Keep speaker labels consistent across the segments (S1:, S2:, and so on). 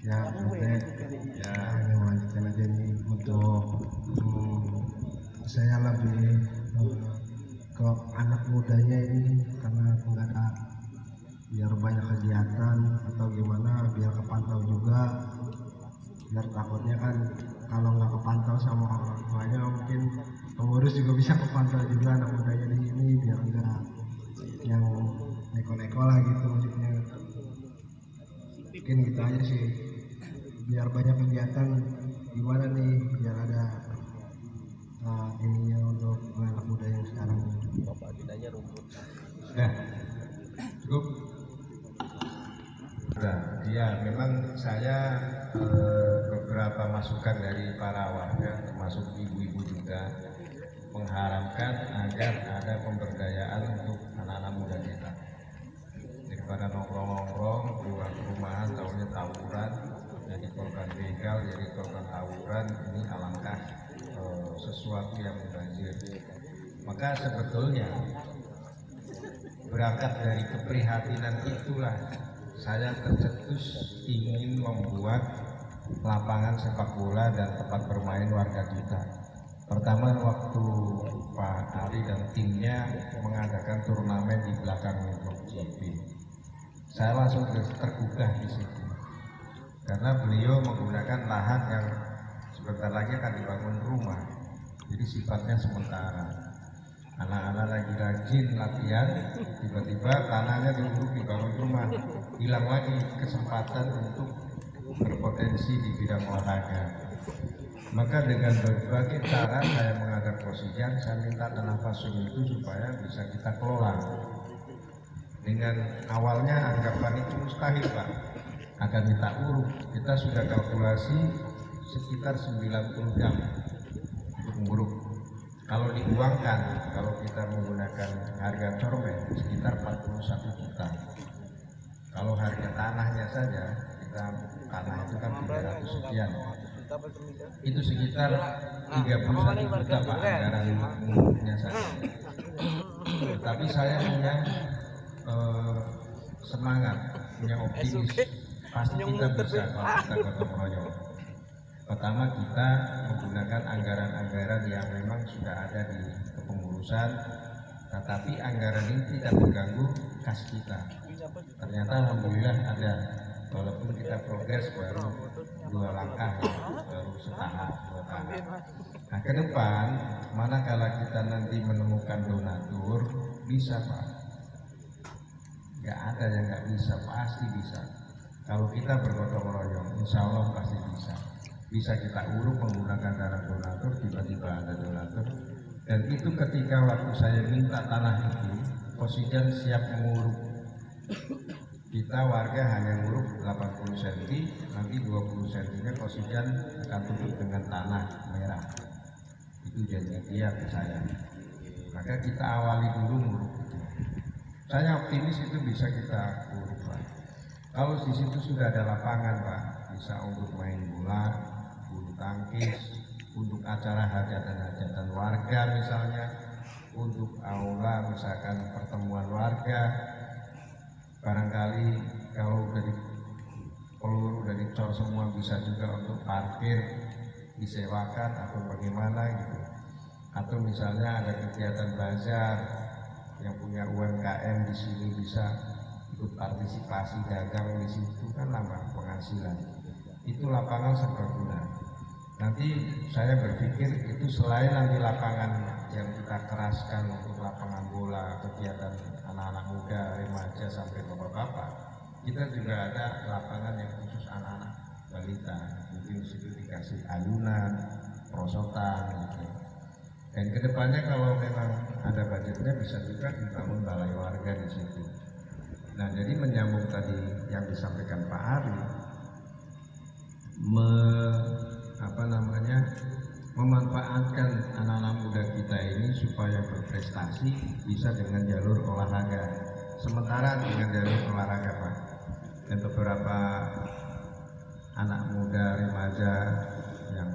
S1: Ya, ya yang lanjutkan aja nih untuk saya lebih ke anak mudanya ini karena nggak ada biar banyak kegiatan atau gimana biar kepantau juga biar takutnya kan kalau nggak kepantau sama orang tuanya mungkin pengurus juga bisa kepantau juga anak mudanya di sini biar enggak yang neko-neko lah gitu maksudnya mungkin gitu aja sih biar banyak kegiatan gimana nih biar ada ininya untuk anak muda yang sekarang
S2: Bapak tidaknya rumput.
S3: Sudah cukup. Nah, ya memang saya beberapa masukan dari para warga termasuk ibu-ibu juga mengharapkan agar ada pemberdayaan untuk anak-anak muda kita daripada nongkrong-nongkrong keluar perumahan tahunya tawuran jadi korban begal jadi korban tawuran ini alangkah sesuatu yang mubazir. Maka sebetulnya berangkat dari keprihatinan itulah saya tercetus ingin membuat lapangan sepak bola dan tempat bermain warga kita. Pertama waktu Pak Ari dan timnya mengadakan turnamen di belakang Metro GP, saya langsung tergugah di situ karena beliau menggunakan lahan yang sebentar lagi akan dibangun rumah, jadi sifatnya sementara. Anak-anak lagi rajin latihan, tiba-tiba tanahnya diuruk dibangun rumah, hilang lagi kesempatan untuk berpotensi di bidang olahraga. Maka dengan berbagai cara saya mengajak Posisian, saya minta tanah pasung itu supaya bisa kita kelola. Dengan awalnya anggapan itu mustahil Pak, akan kita uruk. Kita sudah kalkulasi sekitar 90 jam untuk menguruk. Kalau diuangkan, kalau kita menggunakan harga cormen sekitar 41 juta. Kalau harga tanahnya saja, kita tanah itu kan 300 sekian. Itu sekitar 31 juta Pak anggaran menguruknya saja. Tapi saya punya semangat, punya optimis, pasti kita bisa kalau kita gotong royong. Pertama kita menggunakan anggaran-anggaran yang memang sudah ada di kepengurusan, tetapi anggaran ini tidak mengganggu kas kita. Ternyata alhamdulillah ada, walaupun kita progres baru 2 langkah, baru setahap 2 tahap. Nah ke depan, manakala kita nanti menemukan donatur, bisa Pak. Nggak ada yang nggak bisa, pasti bisa. Kalau kita bergotong royong, insya Allah pasti bisa. Bisa kita uruk menggunakan dana donatur, tiba-tiba ada donatur. Dan itu ketika waktu saya minta tanah itu, Posisian siap menguruk. Kita warga hanya nguruk 80 cm, nanti 20 cm-nya Posisian akan tutup dengan tanah merah. Itu janji dia ke saya. Maka kita awali dulu nguruk itu. Saya optimis itu bisa kita uruk Pak. Kalau di situ sudah ada lapangan Pak, bisa untuk main bola, bulu tangkis, untuk acara hajatan-hajatan warga misalnya, untuk aula misalkan pertemuan warga, barangkali kalau dari peluru dari cor semua bisa juga untuk parkir disewakan atau bagaimana gitu, atau misalnya ada kegiatan bazar yang punya UMKM di sini bisa ikut partisipasi dagang di situ kan nambah penghasilan. Itu lapangan serbaguna. Nanti saya berpikir itu selain nanti lapangan yang kita keraskan untuk lapangan bola, kegiatan anak-anak muda, remaja sampai bapak-bapak, kita juga ada lapangan yang khusus anak-anak balita. Mungkin di situ dikasih ayunan, perosotan gitu. Dan kedepannya kalau memang ada budgetnya bisa juga dibangun balai warga di situ. Nah jadi menyambung tadi yang disampaikan Pak Ari, memanfaatkan anak-anak muda kita ini supaya berprestasi bisa dengan jalur olahraga. Sementara dengan jalur olahraga Pak, dan beberapa anak muda remaja yang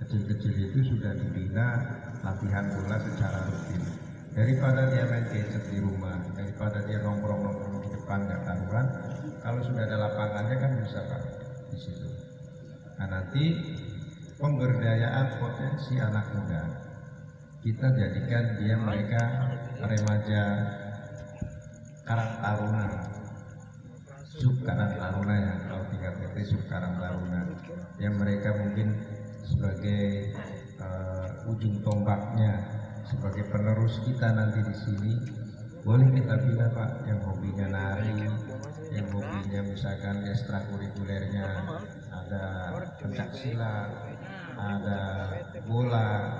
S3: kecil-kecil itu sudah dibina latihan bola secara rutin. Daripada dia main gadget di rumah, daripada dia nongkrong-nongkrong di depan nggak karuan, kalau sudah ada lapangannya kan bisa Pak di situ. Nah, nanti pemberdayaan potensi anak muda kita jadikan mereka remaja Karang Taruna, sub Karang Taruna ya, kalau tingkat PT sub Karang Taruna, yang mereka mungkin sebagai ujung tombaknya, sebagai penerus kita nanti di sini. Boleh kita bilang Pak, yang hobinya nari, yang hobinya misalkan ekstrakurikulernya ada pencak silat, ada bola,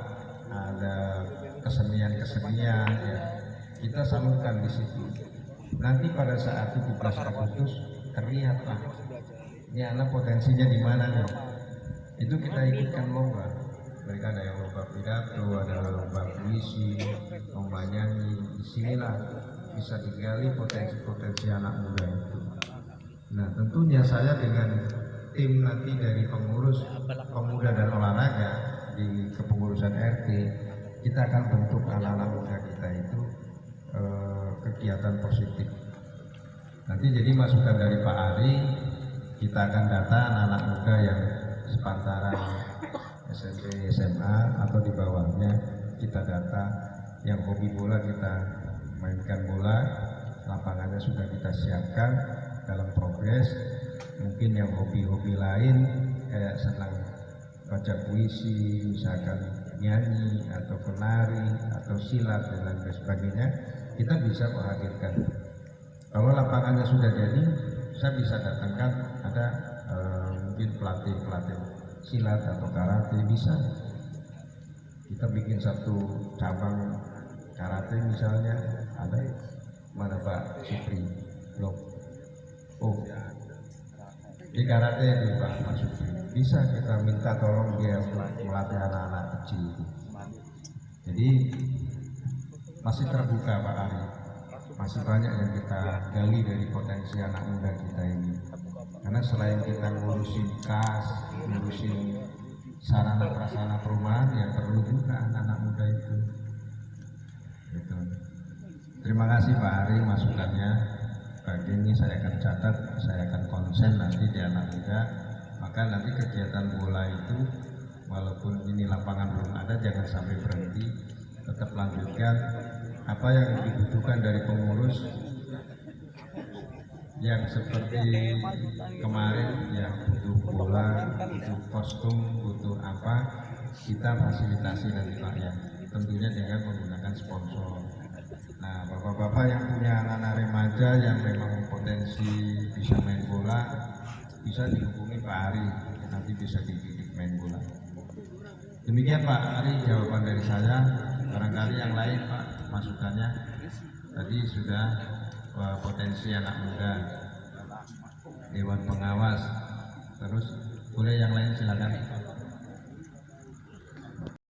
S3: ada kesenian-kesenian, ya kita salurkan di situ. Nanti pada saat 17 Agustus terlihat Pak, ini anak potensinya di mana nih? Itu kita ikutkan lomba. Mereka ada yang lomba pidato, ada lomba puisi, lomba nyanyi. Disinilah bisa digali potensi-potensi anak muda itu. Nah, tentunya saya dengan tim nanti dari pengurus pemuda dan olahraga di kepengurusan RT, kita akan bentuk anak-anak muda kita itu kegiatan positif. Nanti jadi masukan dari Pak Ari, kita akan data anak-anak muda yang sepantaran SMP, SMA atau di bawahnya, kita data yang hobi bola, kita mainkan bola, lapangannya sudah kita siapkan dalam progres. Mungkin yang hobi-hobi lain kayak senang baca puisi, misalkan nyanyi atau penari atau silat dan lain sebagainya, kita bisa menghadirkan. Kalau lapangannya sudah jadi, saya bisa datangkan ada mungkin pelatih silat atau karate, bisa kita bikin satu cabang karate misalnya. Ada mana Pak Supri? Loh, oh di karate di Pak Supri, bisa kita minta tolong dia melatih anak-anak kecil itu. Jadi masih terbuka Pak Ari, masih banyak yang kita gali dari potensi anak muda kita ini. Karena selain kita ngurusin kas, ngurusin sarana prasarana perumahan, ya perlu juga anak-anak muda itu. Gitu. Terima kasih Pak Ari masukannya. Bagi ini saya akan catat, saya akan konsen nanti di anak muda. Maka nanti kegiatan bola itu, walaupun ini lapangan belum ada, jangan sampai berhenti, tetap lanjutkan. Apa yang dibutuhkan dari pengurus yang seperti kemarin, yang butuh bola, butuh kostum, butuh apa, kita fasilitasi nanti Pak ya, tentunya dengan menggunakan sponsor. Nah, bapak-bapak yang punya anak-anak remaja yang memang potensi bisa main bola, bisa dihubungi Pak Ari, nanti bisa dididik main bola. Demikian Pak Ari jawaban dari saya. Barangkali yang lain Pak masukannya. Tadi sudah potensi anak muda, dewan pengawas, terus boleh yang lain silakan.